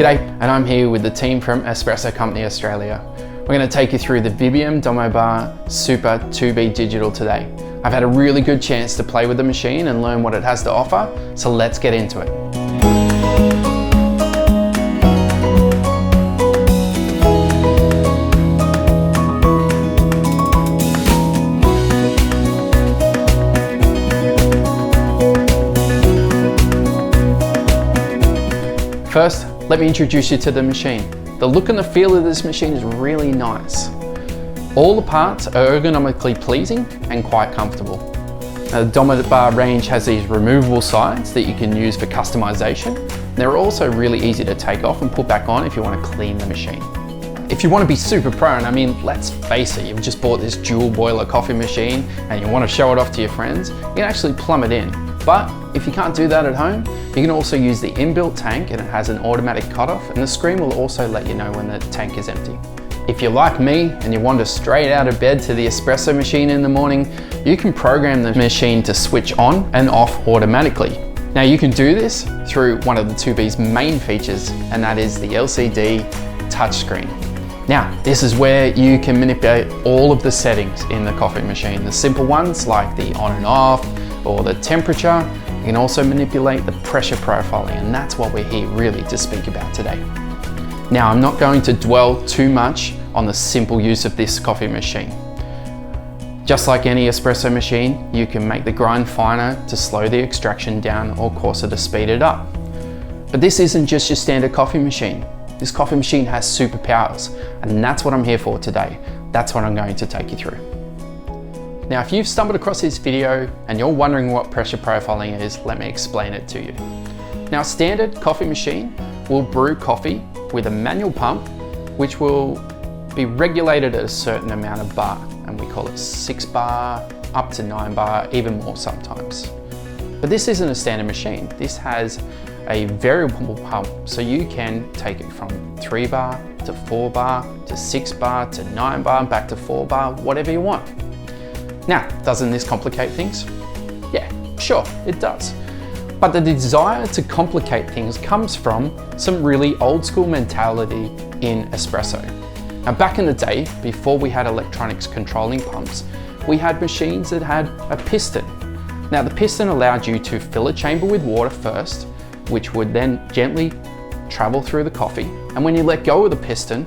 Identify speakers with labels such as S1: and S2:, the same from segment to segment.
S1: G'day, and I'm here with the team from Espresso Company Australia. We're going to take you through the VBM Domobar Super 2B Digital today. I've had a really good chance to play with the machine and learn what it has to offer, so let's get into it. First, let me introduce you to the machine. The look and the feel of this machine is really nice. All the parts are ergonomically pleasing and quite comfortable. Now, the Domobar range has these removable sides that you can use for customization. They're also really easy to take off and put back on if you want to clean the machine. If you want to be super pro, and I mean, let's face it, you've just bought this dual boiler coffee machine and you want to show it off to your friends, you can actually plumb it in. But if you can't do that at home, you can also use the inbuilt tank, and it has an automatic cutoff, and the screen will also let you know when the tank is empty. If you're like me and you wander straight out of bed to the espresso machine in the morning, you can program the machine to switch on and off automatically. Now you can do this through one of the 2B's main features, and that is the LCD touchscreen. Now, this is where you can manipulate all of the settings in the coffee machine. The simple ones like the on and off, or the temperature. You can also manipulate the pressure profiling, and that's what we're here really to speak about today. Now, I'm not going to dwell too much on the simple use of this coffee machine. Just like any espresso machine, you can make the grind finer to slow the extraction down or coarser to speed it up. But this isn't just your standard coffee machine. This coffee machine has superpowers, and that's what I'm here for today. That's what I'm going to take you through. Now, if you've stumbled across this video and you're wondering what pressure profiling is, let me explain it to you. Now, a standard coffee machine will brew coffee with a manual pump, which will be regulated at a certain amount of bar, and we call it 6 bar, up to 9 bar, even more sometimes. But this isn't a standard machine. This has a variable pump, so you can take it from 3 bar to 4 bar to 6 bar to 9 bar, back to 4 bar, whatever you want. Now, doesn't this complicate things? Yeah, sure, it does. But the desire to complicate things comes from some really old school mentality in espresso. Now, back in the day, before we had electronics controlling pumps, we had machines that had a piston. Now, the piston allowed you to fill a chamber with water first, which would then gently travel through the coffee. And when you let go of the piston,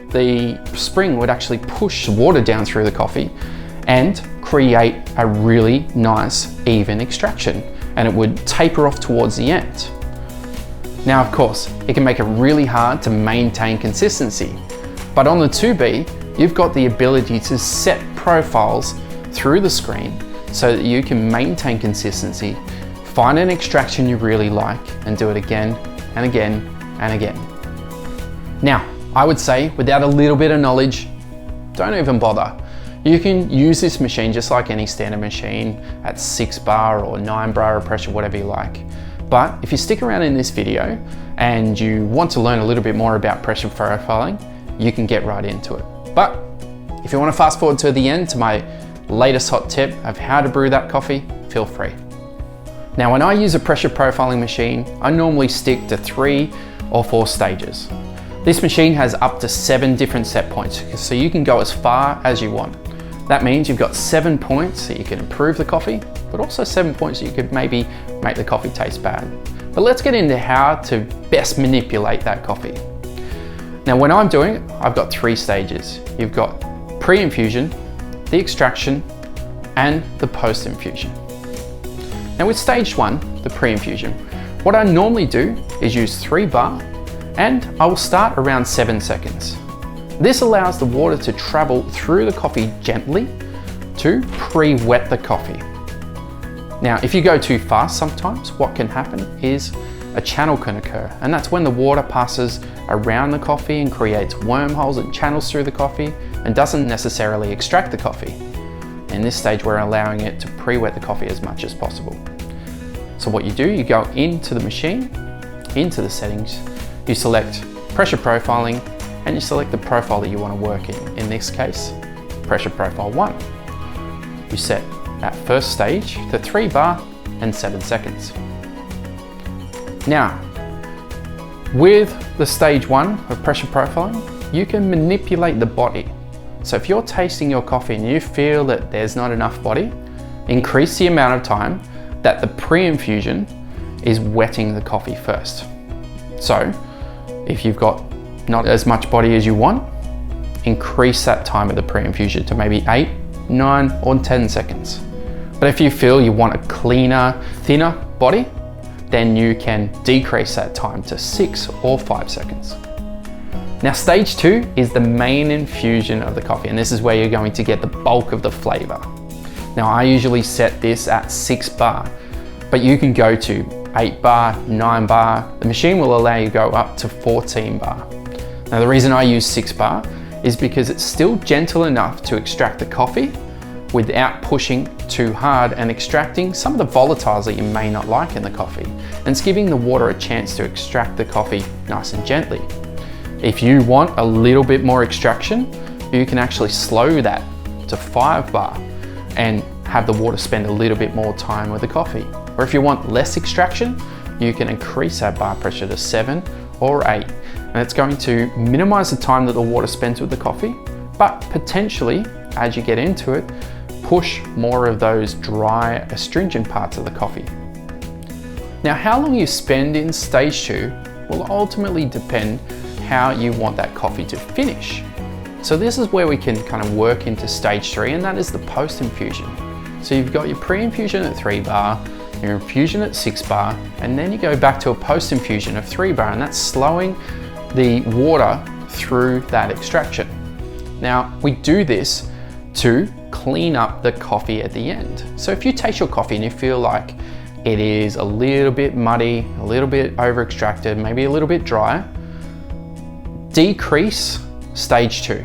S1: the spring would actually push water down through the coffee and create a really nice, even extraction, and it would taper off towards the end. Now, of course, it can make it really hard to maintain consistency, but on the 2B, you've got the ability to set profiles through the screen so that you can maintain consistency, find an extraction you really like, and do it again and again and again. Now, I would say, without a little bit of knowledge, don't even bother. You can use this machine just like any standard machine at 6 bar or 9 bar of pressure, whatever you like. But if you stick around in this video and you want to learn a little bit more about pressure profiling, you can get right into it. But if you want to fast forward to the end to my latest hot tip of how to brew that coffee, feel free. Now, when I use a pressure profiling machine, I normally stick to 3 or 4 stages. This machine has up to 7 different set points, so you can go as far as you want. That means you've got 7 points that you can improve the coffee, but also 7 points that you could maybe make the coffee taste bad. But let's get into how to best manipulate that coffee. Now, when I'm doing it, I've got 3 stages. You've got pre-infusion, the extraction, and the post-infusion. Now, with stage 1, the pre-infusion, what I normally do is use 3 bar, and I will start around 7 seconds. This allows the water to travel through the coffee gently to pre-wet the coffee. Now, if you go too fast sometimes, what can happen is a channel can occur, and that's when the water passes around the coffee and creates wormholes and channels through the coffee and doesn't necessarily extract the coffee. In this stage, we're allowing it to pre-wet the coffee as much as possible. So what you do, you go into the machine, into the settings, you select pressure profiling, and you select the profile that you want to work in. In this case, pressure profile 1. You set that first stage to 3 bar and 7 seconds. Now, With the stage 1 of pressure profiling, you can manipulate the body. So if you're tasting your coffee and you feel that there's not enough body, increase the amount of time that the pre-infusion is wetting the coffee first. So if you've got not as much body as you want, increase that time of the pre-infusion to maybe 8, 9, or 10 seconds. But if you feel you want a cleaner, thinner body, then you can decrease that time to 6 or 5 seconds. Now, stage 2 is the main infusion of the coffee, and this is where you're going to get the bulk of the flavor. Now, I usually set this at 6 bar, but you can go to 8 bar, 9 bar. The machine will allow you to go up to 14 bar. Now, the reason I use 6 bar is because it's still gentle enough to extract the coffee without pushing too hard and extracting some of the volatiles that you may not like in the coffee. And it's giving the water a chance to extract the coffee nice and gently. If you want a little bit more extraction, you can actually slow that to 5 bar and have the water spend a little bit more time with the coffee. Or if you want less extraction, you can increase that bar pressure to 7 or 8. And it's going to minimize the time that the water spends with the coffee, but potentially, as you get into it, push more of those dry, astringent parts of the coffee. Now, how long you spend in stage 2 will ultimately depend how you want that coffee to finish. So this is where we can kind of work into stage 3, and that is the post-infusion. So you've got your pre-infusion at 3 bar, your infusion at 6 bar, and then you go back to a post-infusion of 3 bar, and that's slowing the water through that extraction. Now, we do this to clean up the coffee at the end. So if you taste your coffee and you feel like it is a little bit muddy, a little bit over extracted, maybe a little bit dry, decrease stage 2.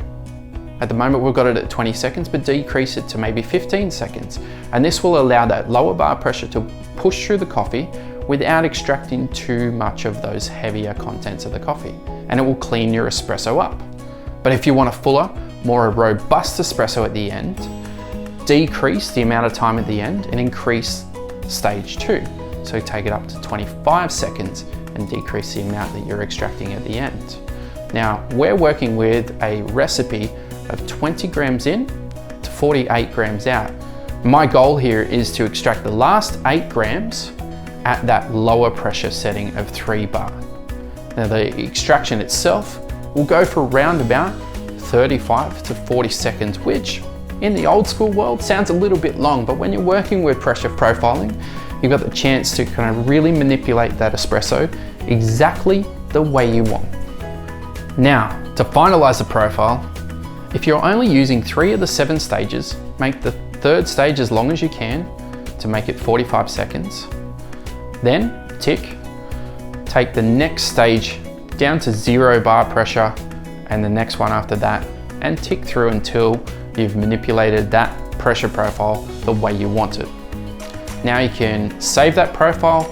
S1: At the moment we've got it at 20 seconds, but decrease it to maybe 15 seconds. And this will allow that lower bar pressure to push through the coffee without extracting too much of those heavier contents of the coffee. And it will clean your espresso up. But if you want a fuller, more robust espresso at the end, decrease the amount of time at the end and increase stage 2. So take it up to 25 seconds and decrease the amount that you're extracting at the end. Now, we're working with a recipe of 20 grams in to 48 grams out. My goal here is to extract the last 8 grams at that lower pressure setting of 3 bar. Now, the extraction itself will go for around about 35 to 40 seconds, which in the old school world sounds a little bit long, but when you're working with pressure profiling, you've got the chance to kind of really manipulate that espresso exactly the way you want. Now, to finalize the profile, if you're only using 3 of the 7 stages, make the 3rd stage as long as you can to make it 45 seconds. Then tick, take the next stage down to 0 bar pressure and the next one after that, and tick through until you've manipulated that pressure profile the way you want it. Now you can save that profile,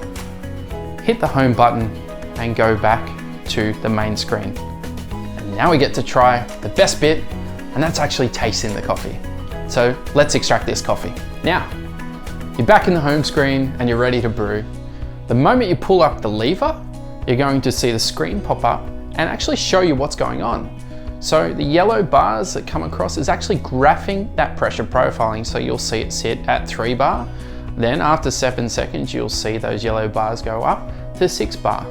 S1: hit the home button and go back to the main screen. And now we get to try the best bit, and that's actually tasting the coffee. So let's extract this coffee. Now, you're back in the home screen and you're ready to brew. The moment you pull up the lever, you're going to see the screen pop up and actually show you what's going on. So the yellow bars that come across is actually graphing that pressure profiling. So you'll see it sit at 3 bar. Then after 7 seconds, you'll see those yellow bars go up to 6 bar.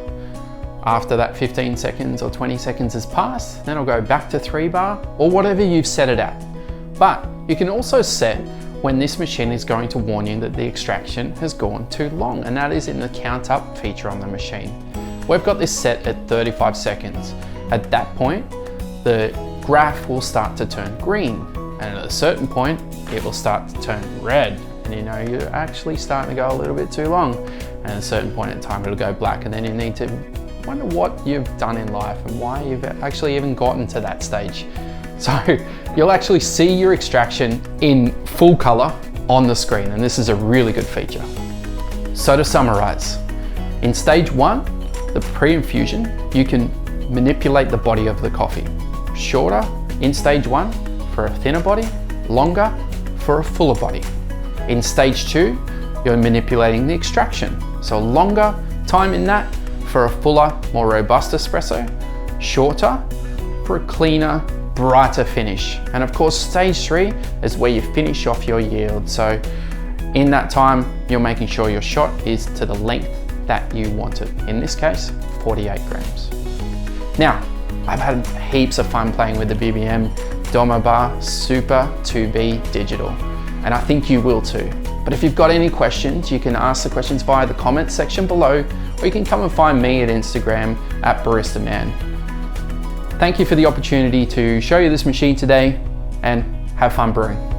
S1: After that 15 seconds or 20 seconds has passed, then it'll go back to 3 bar or whatever you've set it at. But you can also set when this machine is going to warn you that the extraction has gone too long, and that is in the count up feature on the machine. We've got this set at 35 seconds. At that point, the graph will start to turn green, and at a certain point, it will start to turn red. And you know you're actually starting to go a little bit too long. And at a certain point in time, it'll go black, and then you need to wonder what you've done in life and why you've actually even gotten to that stage. So you'll actually see your extraction in full color on the screen, and this is a really good feature. So to summarize, in stage 1, the pre-infusion, you can manipulate the body of the coffee. Shorter in stage 1 for a thinner body, longer for a fuller body. In stage 2, you're manipulating the extraction. So longer time in that for a fuller, more robust espresso, shorter for a cleaner, brighter finish. And of course, stage 3 is where you finish off your yield. So in that time, you're making sure your shot is to the length that you want it. In this case, 48 grams. Now, I've had heaps of fun playing with the VBM Domobar Super 2B Digital, and I think you will too. But if you've got any questions, you can ask the questions via the comments section below, or you can come and find me at Instagram at BaristaMan. Thank you for the opportunity to show you this machine today, and have fun brewing.